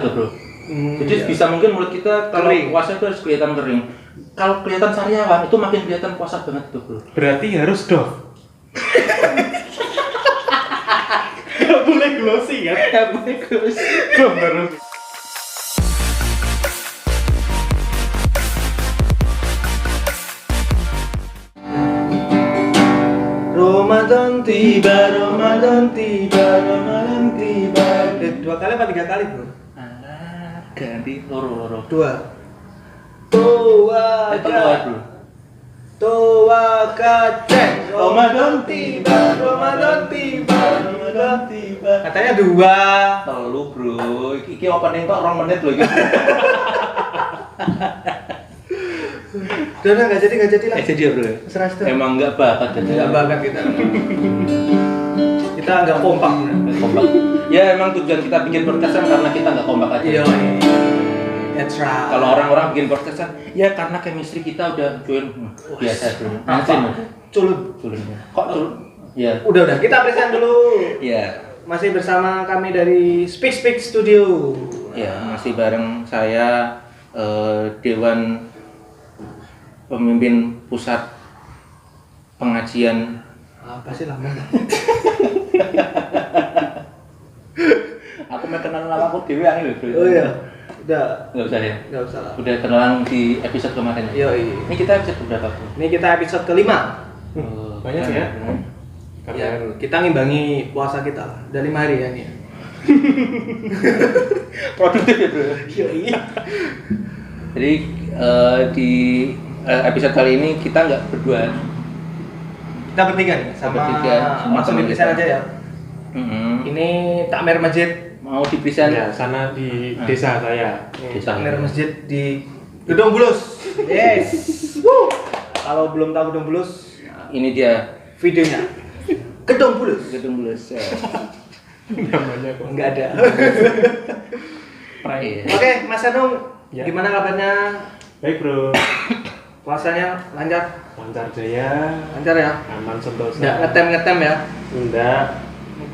gitu bro. Jadi bisa mungkin mulut kita kalau puasa itu harus kelihatan kering. Kalau kelihatan sariawan itu makin kelihatan puasa banget itu bro. Berarti harus dof. Gak boleh glossy kan? Gak boleh glossy. Dof harus. Ramadan tiba, Ramadan tiba, Ramadan tiba. 2 kali apa 3 kali bro? Ganti loro. 2. Tua bro. cek. Ramadan tiba, Ramadan tiba, Ramadan tiba. Katanya 2. Telu bro. Iki opening kok 2 menit loh iki. Udah nggak jadi lah. Jadi ya bro. Serah itu. Emang nggak bakat jadi. Nggak bakat kita. Kita nggak kompak. Kompak. Ya emang tujuan kita bikin podcast kan karena kita nggak kompak aja. Iya. That's right. Kalau orang-orang bikin podcast kan, ya karena chemistry kita udah join biasa bro. Nanti culun. Kok culun? Ya. Udah kita present dulu. Ya. Masih bersama kami dari Speak Studio. Ya masih bareng saya Dewan Pemimpin Pusat Pengajian. Apa sih lama? Aku mau kenalan nama aku Dewi yang ini bro. Oh iya. Udah. Nggak usah ya? Nggak usah lah. Udah kenalan di episode kemarin ya? Iya. Ini kita episode berapa bro? Ini kita episode kelima. Banyak sih ya. Ya, kita ngimbangi puasa kita lah. Udah 5 hari ya ini. Produktif ya bro? Iya. Jadi di episode kali ini kita nggak berdua. Kita bertiga nih sama langsung teman dipresent kita. aja ya. Ini takmir masjid. Mau dipresent? Ya, sana di desa saya. Takmir masjid di Gedung Bulus. Yes. Woo. Kalau belum tahu Gedung Bulus, Ini dia videonya. Gedung Bulus. Gedung Bulus. Namanya kok. Enggak ada. Iya. Oke, Mas Anung, Ya. gimana kabarnya? Baik bro. Puasanya lancar? Lancar jaya. Lancar ya? Aman sentosa. Enggak ngetem ya? Enggak.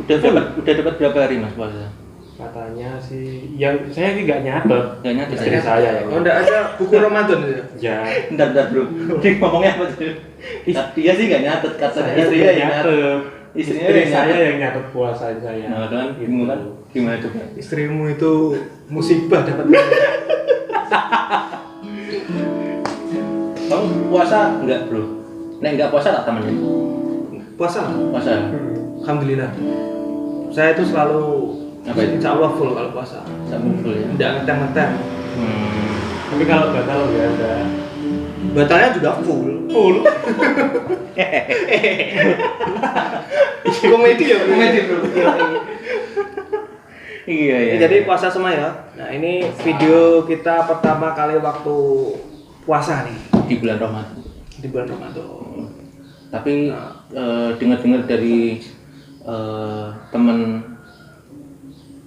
Udah dapat berapa hari mas puasa? Katanya sih, yang saya sih nggak nyatet. Nggak nyatet Istri ya? saya ya. Oh, enggak ada buku Ramadan itu. Ya. Bentar bro. Dia ngomongnya apa sih? Dia sih nggak nyatet kata Saya istrinya yang nyatet. nyatet. Istrinya Istri yang saya nyatet. yang nyatet puasa saya. Nah kan gimana coba? Istrimu itu musibah dapat. Kamu puasa enggak bro? Nek enggak puasa tak temenin? Puasa lah. Puasa. Alhamdulillah. Saya itu selalu Apa itu? insya Allah full kalau puasa. Sama full ya. Enggak ngetem-ngetem. Tapi kalau batal nggak ada. Batalnya juga full. Full. Komedi ya, komedi bro. Iya ya. Jadi puasa semua ya. Nah ini video kita pertama kali waktu puasa nih di bulan Ramadan. di bulan Ramadan. Tapi dengar-dengar dari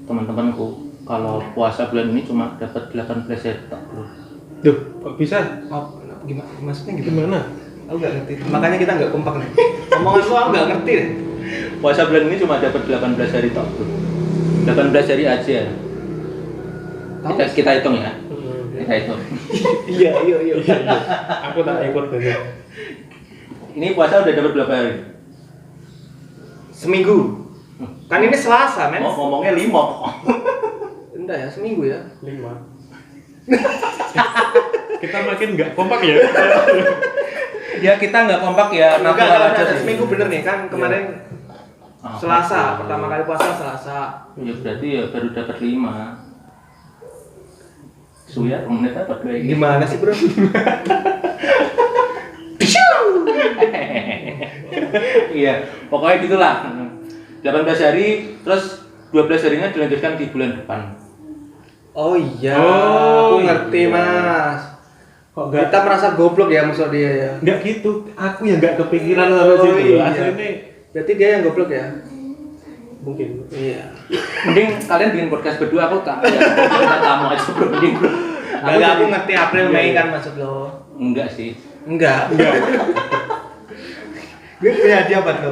teman-temanku kalau puasa bulan ini cuma dapat 18 hari tak bro. Duh, kok bisa? Oh, gimana? Maksudnya gitu? Gimana? Aku nggak ngerti. Makanya kita nggak kompak nih. Omongan lu aku nggak ngerti deh. Puasa bulan ini cuma dapat 18 hari tak bro. 18 hari aja. Kita hitung ya. Kita hitung. Iya. Aku tak ikut banget. Ini puasa udah dapat berapa hari? Seminggu. Kan ini Selasa, men. Ngomongnya 5. Enggak ya, seminggu ya. 5. Kita makin nggak kompak ya. Ya kita nggak kompak ya, Enggak, natural aja ada sih. seminggu bener nih kan kemarin Selasa, pertama kali puasa Selasa. Ya berarti ya baru dapat 5. Suya, menit dapat 2 ini. Gimana sih, Bro? Iya, pokoknya gitulah. 18 hari, terus 12 harinya dilanjutkan di bulan depan. Oh iya, Oh, aku ngerti, iya. Mas. Kok nggak? Kita merasa goblok ya musuh dia ya. Nggak gitu. Aku yang nggak kepikiran sampai situ. Iya. Aslinya Berarti dia yang goblok ya? mungkin. Iya. Mending kalian bikin podcast berdua, aku tak tamu aja bro, mending bro. Aku ngerti April Mei kan maksud lo. Enggak sih. Enggak. Gue punya hadiah buat lo.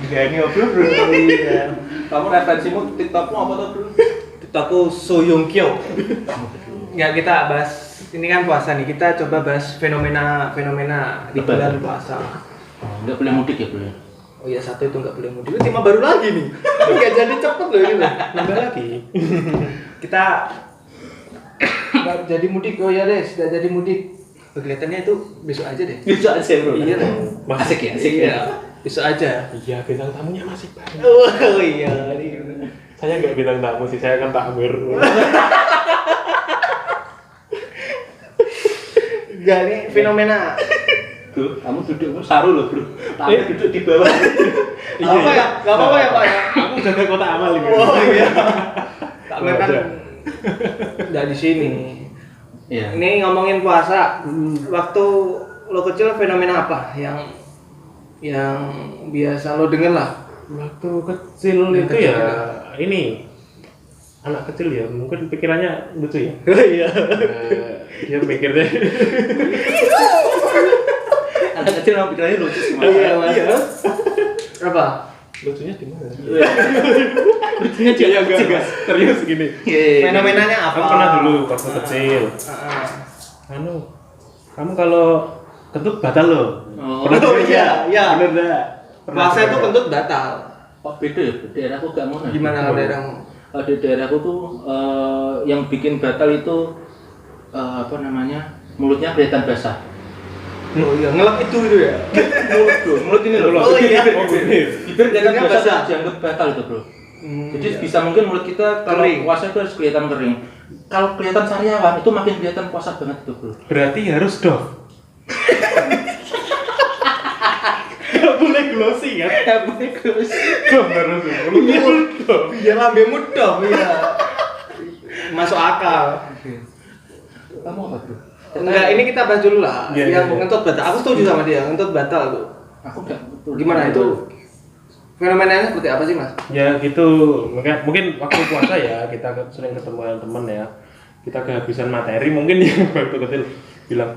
Gak ini bro. Iya. Kamu referensimu TikTokmu apa tuh bro? TikTokku Soyongkyo. Nggak, kita bahas ini kan puasa nih. Kita coba bahas fenomena di bulan puasa. Nggak boleh mudik ya bro? Oh iya, satu itu nggak boleh mudik. Itu tema baru lagi nih. Nggak jadi cepet loh ini loh. Nambah lagi. Kita nggak jadi mudik. Oh ya Des, nggak jadi mudik. Kelihatannya itu besok aja deh. Bisa aja bro. Iya lah. Asik ya, asik Iya. ya. Besok aja. Iya, bintang tamunya masih banyak. Oh iya. Saya nggak bintang tamu sih, saya kan takmir. Enggak, ini fenomena. Bro, kamu duduk saru loh bro. Tapi duduk di bawah. Apa ya? Gak apa-apa ya Pak ya? Aku jaga kota amal ini. Oh iya. Tak kan nggak di sini. Iya. Ini ngomongin puasa. Waktu lo kecil fenomena apa yang biasa lo denger lah? Waktu kecil Yang itu kecil ya ya. ini anak kecil ya, mungkin pikirannya lucu ya. Oh iya. Dia mikirnya Anak kecil yang pikirannya lucu sih mas. Iya. Apa? lucunya di mana? Lucunya dia yang kecil mas. Serius gini. Fenomenanya apa? Aku pernah dulu waktu kecil. Kamu kalau kentut batal loh. Oh, Pernah oh, dengar iya, nggak? iya. Bener nggak? Pernah Puasa itu dengar? kentut batal. Oh beda ya, daerahku gak mau. Gimana kalau daerahmu? Di daerahku tuh yang bikin batal itu apa namanya, mulutnya kelihatan basah. Oh iya, ngelak itu ya. Mulut bro, mulut ini loh. Oh iya. Bibir kelihatan Bibirnya basah, basah. dianggap batal itu bro. Jadi Iya. bisa mungkin mulut kita kalau Kering. puasa itu harus kelihatan kering. Kalau kelihatan sariawan itu makin kelihatan puasa banget itu bro. Berarti harus dof. Gak boleh glossy kan? Gak boleh terus. Dof harus. Dof. Iya, lambemu dong, iya. Masuk akal. Kamu apa bro? Enggak, ini kita bahas dulu lah. Iya, Yang iya. ngentut batal. Aku setuju sama dia, ngentut batal tuh. Aku gak betul. Gimana itu? Fenomenanya seperti apa sih, Mas? Ya gitu, mungkin waktu puasa ya kita sering ketemu teman ya, kita kehabisan materi mungkin yang waktu kecil bilang,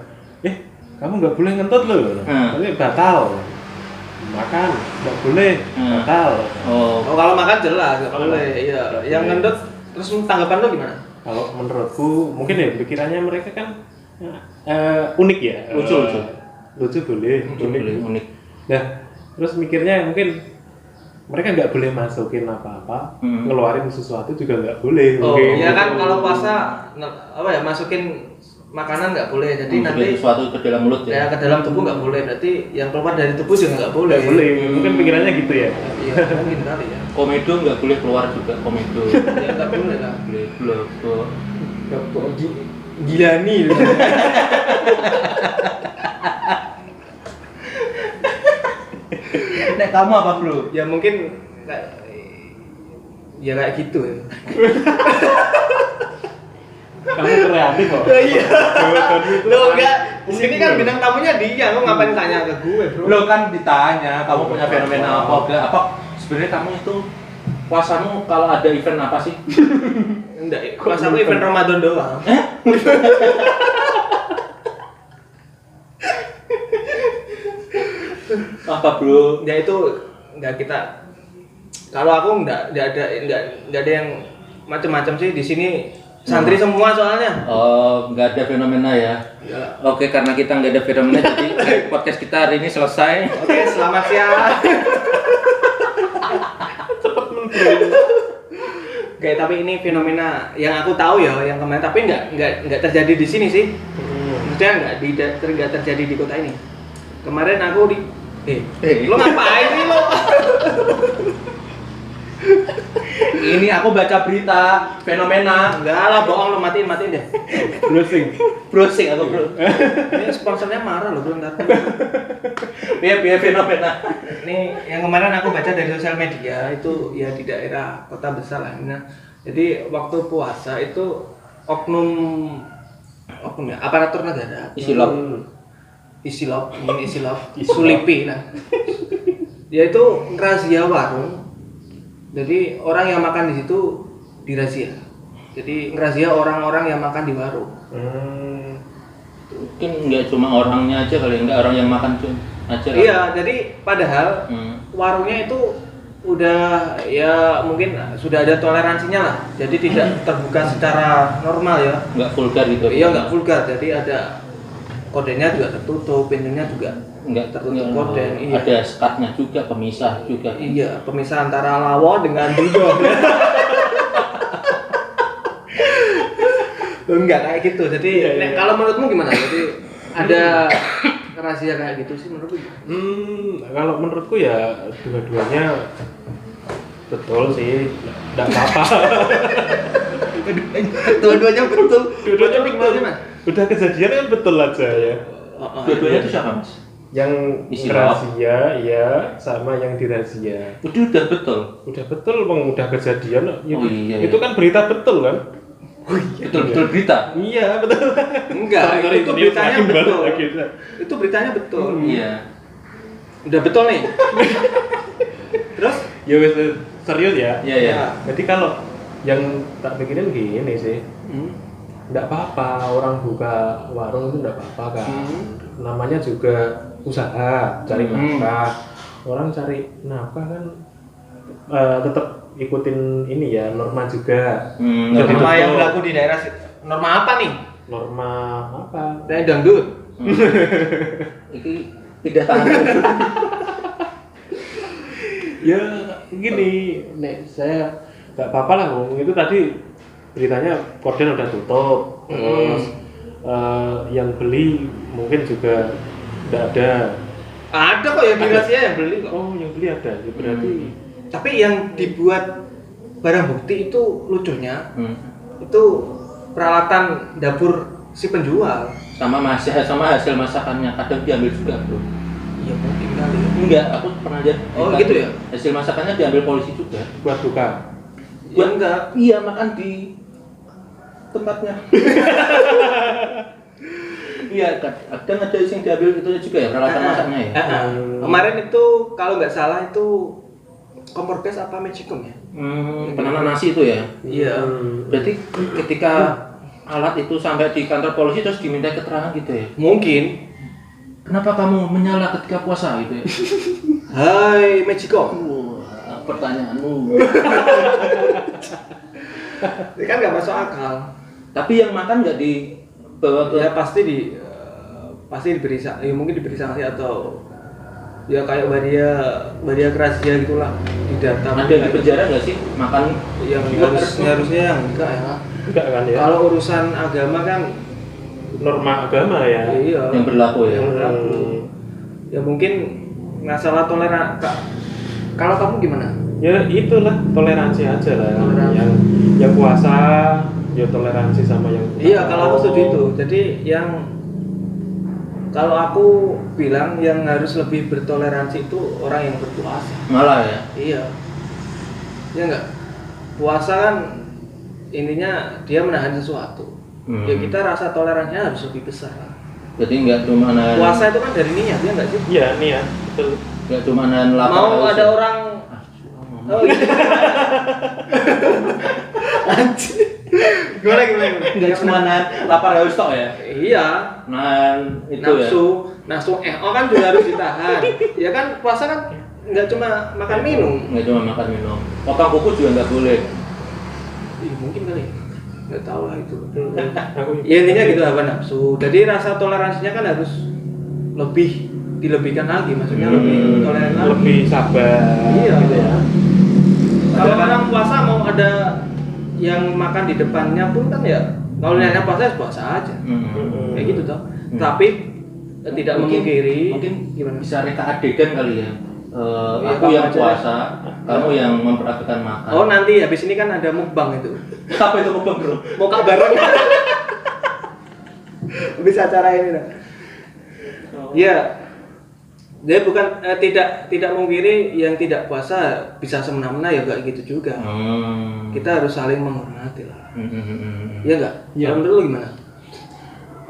kamu nggak boleh ngentut loh, nanti batal, makan nggak boleh, batal. Oh, Oh, kalau makan jelas nggak Kalau boleh. Iya. Yang ngentut terus tanggapan lo gimana? Kalau menurutku mungkin ya pikirannya mereka kan unik ya, lucu. lucu boleh, Unik. Nah terus mikirnya mungkin mereka nggak boleh masukin apa-apa, ngeluarin sesuatu juga nggak boleh. Oh, mungkin. iya kan kalau puasa apa ya, masukin makanan nggak boleh. Jadi nanti sesuatu ke dalam mulut ya ya. ke dalam tubuh nggak boleh. Berarti yang keluar dari tubuh juga nggak boleh. Nggak boleh, mungkin pikirannya gitu ya. Iya, mungkin kali ya. Komedo nggak boleh keluar juga komedo. Ya nggak boleh lah. Boleh blogo. Gila nih. Nek kamu apa bro? Ya mungkin ya kayak gitu ya. Kamu kreatif kok. Iya. Jawaban itu Lo enggak, ini kan bintang tamunya dia, lo ngapain tanya ke gue, Bro? Lo kan ditanya, kamu punya fenomena apa? Apa sebenarnya kamu itu puasamu kalau ada event apa sih? Enggak, pas aku event Ramadan doang. Apa bro? Ya itu enggak kita. Kalau aku enggak ada yang macam-macam sih di sini. Santri semua soalnya. Oh, nggak ada fenomena ya? Ya. Oke, karena kita nggak ada fenomena, jadi podcast kita hari ini selesai. Oke, selamat siang. Oke, tapi ini fenomena yang aku tahu ya, yang kemarin, tapi nggak terjadi di sini sih. Maksudnya nggak terjadi di kota ini. Kemarin aku lo ngapain sih lo? Ini aku baca berita fenomena. Enggak lah, bohong lo, matiin deh. browsing Aku bro. Ini sponsornya marah lo, belum datang. Biar fenomena. Ini yang kemarin aku baca dari sosial media itu ya di daerah kota besar lah. Nah, jadi waktu puasa itu oknum ya, aparatur negara. Isilop, Sulipi lah. Dia itu razia warung. Jadi orang yang makan di situ dirazia. Jadi ngerazia orang-orang yang makan di warung. Mungkin nggak cuma orangnya aja kali, nggak orang yang makan tuh aja. Iya, jadi padahal warungnya itu udah ya mungkin sudah ada toleransinya lah. Jadi tidak terbuka secara normal ya. Nggak vulgar gitu. Iya, nggak vulgar. Jadi ada kodenya juga tertutup, pintunya juga nggak tertutup korden. Iya. Ada sekatnya juga, pemisah juga. Iya, pemisah antara lawo dengan duduk. Enggak kayak gitu. Jadi kalau menurutmu gimana? Jadi ada rahasia kayak gitu sih menurutku? Kalau menurutku ya dua-duanya betul sih, nggak apa-apa. Dua-duanya betul. Dua-duanya gimana betul. Mas? Udah kejadian kan betul aja ya. Dua-duanya itu siapa Mas? Yang Istilah. rahasia ya sama yang dirahsia. Udah betul. Udah betul bang, udah kejadian. Oh, iya, itu kan berita betul kan? Betul berita. Iya betul. Enggak, Sorry, itu ini beritanya makin betul. balik lagi. Itu beritanya betul. Iya. Udah betul nih. Terus? Ya wes serius ya. Iya ya. Jadi kalau yang tak pikirin gini sih, nggak apa-apa orang buka warung itu nggak apa-apa kan. Namanya juga usaha, cari nafkah. Orang cari nafkah kan tetap ikutin ini ya norma juga. Norma yang berlaku di daerah norma apa nih? Norma apa? Kayak dangdut. Ini pindah tangan. Ya gini, nek saya nggak apa-apa lah, Bung. Itu tadi beritanya korden udah tutup, terus yang beli mungkin juga nggak ada. Ada kok yang rahasia yang beli kok. Oh, yang beli ada, ya berarti. Tapi yang dibuat barang bukti itu lucunya, itu peralatan dapur si penjual. sama hasil masakannya kadang diambil juga bro. Iya mungkin kali. Enggak, aku pernah lihat. Oh gitu ya. Hasil masakannya diambil polisi juga. Buat buka. Ya enggak. Iya, makan di tempatnya. Iya, kadang ada yang diambil itu juga ya peralatan masaknya ya. Kemarin itu kalau nggak salah itu kompor gas apa magicom ya? Penanam nasi itu ya. Iya. Berarti ketika alat itu sampai di kantor polisi terus diminta keterangan gitu ya. Mungkin. Kenapa kamu menyala ketika puasa gitu ya? Hai magicom. Pertanyaanmu. Ini kan nggak masuk akal. Tapi yang makan nggak dibawa ke Ya pasti diberi ya mungkin diberi sanksi atau ya kayak badia kerahasiaan gitulah didata. Ada di penjara nggak sih makan yang harusnya yang enggak ya. Enggak kan ya? Kalau urusan agama kan Norma agama ya. iya, yang berlaku ya. yang berlaku. Ya mungkin nggak salah kalau kamu gimana? Ya itulah toleransi aja lah. Toleransi. Yang puasa ya toleransi sama yang Iya, kalau aku setuju itu. Jadi kalau aku bilang yang harus lebih bertoleransi itu orang yang berpuasa. Malah ya. Iya. Ya enggak. Puasa kan intinya dia menahan sesuatu. Ya kita rasa toleransinya harus lebih besar. Jadi nggak cuma nahan. Puasa itu kan dari niat, ya enggak sih? Iya nih ya, betul. Nggak cuma nahan lapar. Mau haus ada ya. orang oh iya. Anjir. Gimana? Nggak cuma nahan lapar haus tok ya. Iya. Nahan itu nafsu kan juga harus ditahan. Ya kan puasa kan nggak cuma makan minum. Nggak cuma makan minum. Potong kuku juga nggak boleh. Mungkin kali. Nggak tahu lah itu. Aku Ya intinya gitu apa nafsu. Jadi rasa toleransinya kan harus lebih dilebihkan lagi, maksudnya lebih toleran lagi. lebih sabar. Iya. Gitu ya. Kalau orang puasa mau ada yang makan di depannya pun kan ya kalau niatnya puasa ya puasa aja. Kayak gitu toh. Tapi tidak memungkiri mungkin gimana? bisa reka adegan kali ya. Iya, Aku yang aja. puasa, kamu yang memperhatikan makan. Oh nanti habis ini kan ada mukbang itu. Apa itu mukbang bro? Mau bareng. Bisa acara ini dah. Iya. Dia bukan tidak mungkiri yang tidak puasa bisa semena-mena ya enggak gitu juga. Kita harus saling menghormati lah. Iya enggak? Iya. Kalau menurut lu gimana?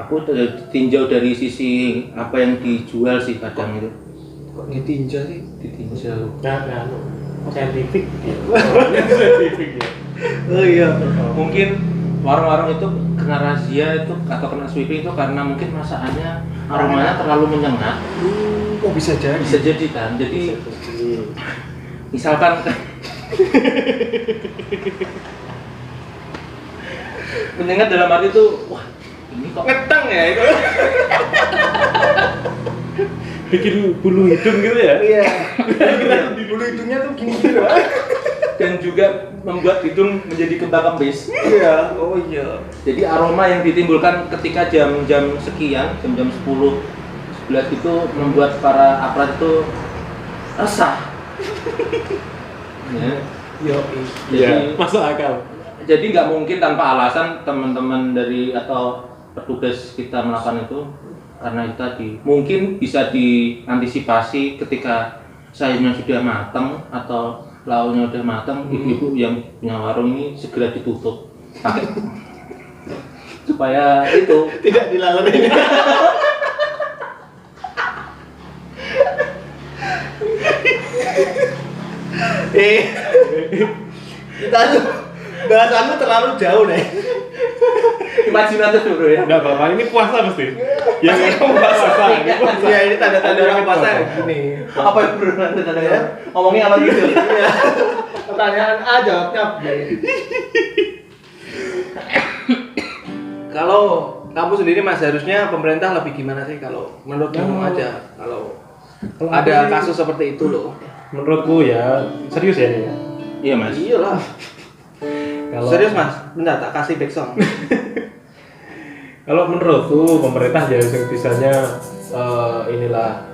Aku tinjau dari sisi apa yang dijual sih kadang itu. Kok ditinjau sih? Ditinjau. Saintifik. Saintifik ya. Oh iya. Mungkin warung-warung itu kena razia itu atau kena sweeping itu karena mungkin masakannya aromanya terlalu menyengat. Oh bisa jadi. Bisa jadi kan. Jadi misalkan menyengat dalam arti itu, wah ini kok Ngeteng ya itu. Bikin bulu hidung gitu ya? Iya. Kita tuh di bulu hidungnya tuh gini gitu. dan juga membuat hidung menjadi kembang kempis. Iya. Oh iya. Jadi aroma yang ditimbulkan ketika jam-jam sekian, jam-jam 10, 11 itu membuat para aparat itu resah. Ya. Iya. Masuk akal. Jadi nggak mungkin tanpa alasan teman-teman dari atau petugas kita melakukan itu, karena itu tadi mungkin bisa diantisipasi ketika sayurnya sudah matang atau lauknya udah matang, ibu-ibu yang punya warung ini segera ditutup pakai supaya itu Tidak dilalui. Kita tuh bahasanmu terlalu jauh deh. imajinatif bro ya. Enggak apa-apa, ini puasa pasti. Ya kamu puasa. Ini puasa. Iya ini tanda-tanda orang puasa gini. Apa yang bro nanti ya? Ngomongnya apa gitu? Iya. Pertanyaan A jawabnya B. Kalau kamu sendiri Mas, harusnya pemerintah lebih gimana sih kalau menurut kamu aja kalau ada kasus seperti itu loh? Menurutku ya serius ya ini. Iya mas. Iyalah. Kalau Serius Mas, bentar tak kasih back song. Kalau menurutku pemerintah ya yang bisanya inilah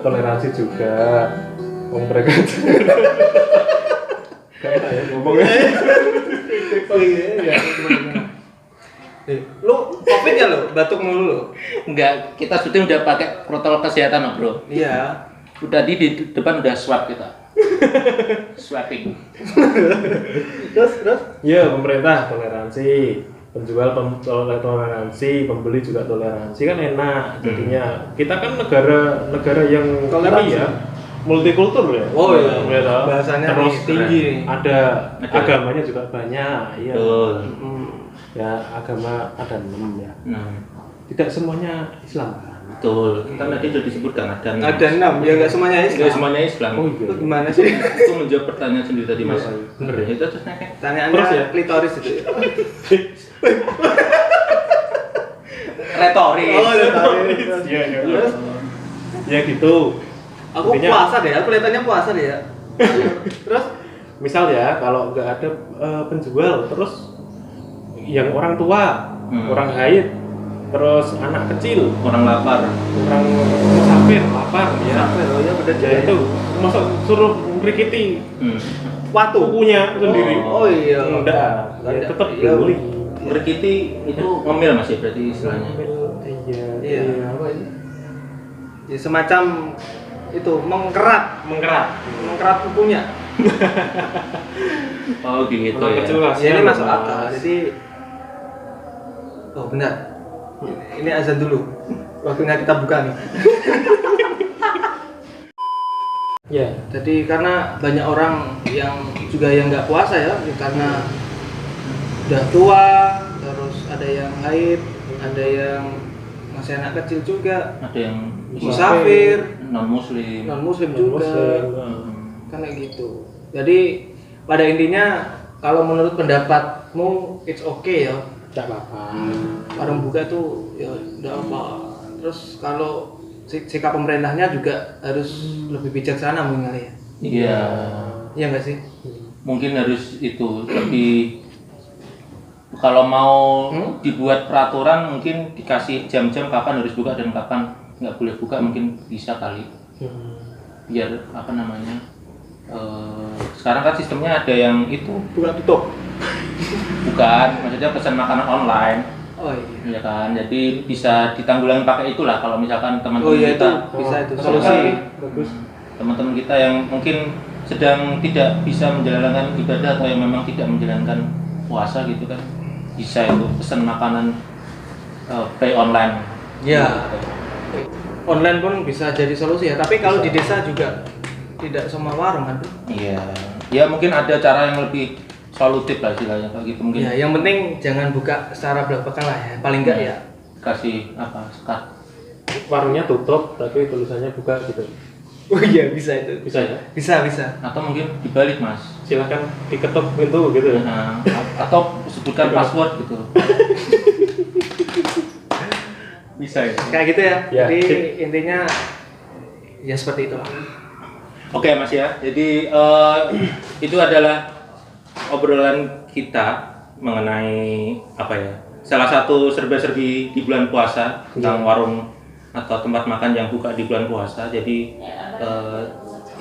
toleransi juga. Mereka kayak ya ngomongnya. Oh iya, lu COVID ya lo, batuk mulu lo. Enggak, kita syuting udah pakai protokol kesehatan bro. Iya. Udah di depan udah swab kita. Swapping. Terus Ya pemerintah toleransi, penjual toleransi, pembeli juga toleransi kan enak. Jadinya kita kan negara yang Toleransi. ini ya multikultur ya. Oh iya. Ya, toh. Bahasanya terus tinggi. ada agamanya juga banyak. Iya. Betul. Ya agama ada 6 ya. Nah, Tidak semuanya Islam kan. betul. Kan tadi sudah disebutkan ada Ada 6, ya nggak semuanya Islam. Nggak semuanya Islam. Oh Itu iya. gimana sih? Itu menjawab pertanyaan sendiri tadi mas. Iya, bener ya. Itu terus nanya. Pertanyaannya Terus ya? klitoris itu. Retoris. Oh, klitoris. Iya, iya. Terus Ya gitu. aku Intinya- puasa deh, aku kelihatannya puasa deh ya. Terus Misal ya kalau nggak ada penjual terus yang orang tua, orang haid, terus anak kecil, Orang lapar. orang musafir, lapar ya. oh ya bener Ya itu masa suruh ngerikiti Watu. kukunya sendiri. Oh iya. Enggak, ya tetap Iya. dibeli. Berkiti itu ngemil mas ya berarti istilahnya. Iya. Apa ini? Ya semacam itu mengkerat kukunya. Oh gitu Orang ya. kecil Ya, kasihan, ini masuk Mas. akal. Jadi oh benar. Ini azan dulu. Waktunya kita buka nih. Ya. Jadi karena banyak orang yang juga yang nggak puasa ya, karena udah tua, terus ada yang haid, ada yang masih anak kecil juga, Ada yang musafir, non muslim. non muslim juga, Muslim. kan kayak gitu. Jadi pada intinya kalau menurut pendapatmu it's okay ya, Tidak apa-apa. warung buka tuh ya udah apa. Terus kalau sikap pemerintahnya juga harus lebih bijaksana mungkin kali ya. Iya. Iya nggak sih? Mungkin harus itu lebih. Kalau mau dibuat peraturan mungkin dikasih jam-jam kapan harus buka dan kapan nggak boleh buka, mungkin bisa kali. Biar apa namanya? Sekarang kan sistemnya ada yang itu Buka tutup. bukan, maksudnya pesan makanan online. Oh iya. Ya kan, jadi bisa ditanggulangi pakai itulah kalau misalkan Oh teman-teman iya itu kita, bisa itu Masuk solusi. akal. Bagus. teman-teman kita yang mungkin sedang tidak bisa menjalankan ibadah atau yang memang tidak menjalankan puasa gitu kan, bisa itu pesan makanan pay online. Ya. Online pun bisa jadi solusi ya. Tapi kalau di desa juga tidak semua warung kan? Iya, ya mungkin ada cara yang lebih solutif lah istilahnya kayak gitu mungkin. Ya, yang penting jangan buka secara belak-belakan lah ya. Paling enggak ya. Kasih apa? Sekat. Warungnya tutup tapi tulisannya buka gitu. Oh iya bisa itu. Bisa ya? Bisa. Atau mungkin dibalik Mas. Silakan diketuk pintu gitu. Nah, atau sebutkan password gitu. Bisa ya. Kayak gitu ya. Ya, Jadi sip. intinya ya seperti itulah. Oke Mas ya. Jadi itu adalah obrolan kita mengenai apa ya? Salah satu serba-serbi di bulan puasa tentang warung atau tempat makan yang buka di bulan puasa. Jadi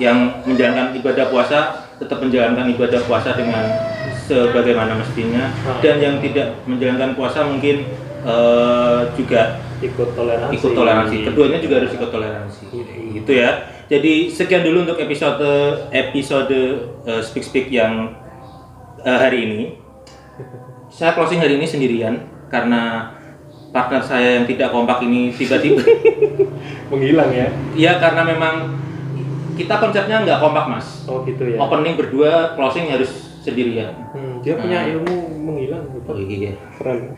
yang menjalankan ibadah puasa tetap menjalankan ibadah puasa dengan sebagaimana mestinya, dan yang tidak menjalankan puasa mungkin juga Ikut toleransi. Keduanya juga harus ikut toleransi. Gitu ya. Jadi sekian dulu untuk episode Speak yang hari ini. Saya closing hari ini sendirian karena partner saya yang tidak kompak ini tiba-tiba menghilang ya. Iya, karena memang kita konsepnya nggak kompak Mas. Oh gitu ya. Opening berdua, closing harus sendirian. Dia punya ilmu menghilang gitu. Oh iya. Keren.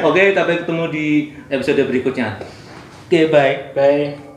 Oke, sampai ketemu di episode berikutnya. Oke, bye. Bye.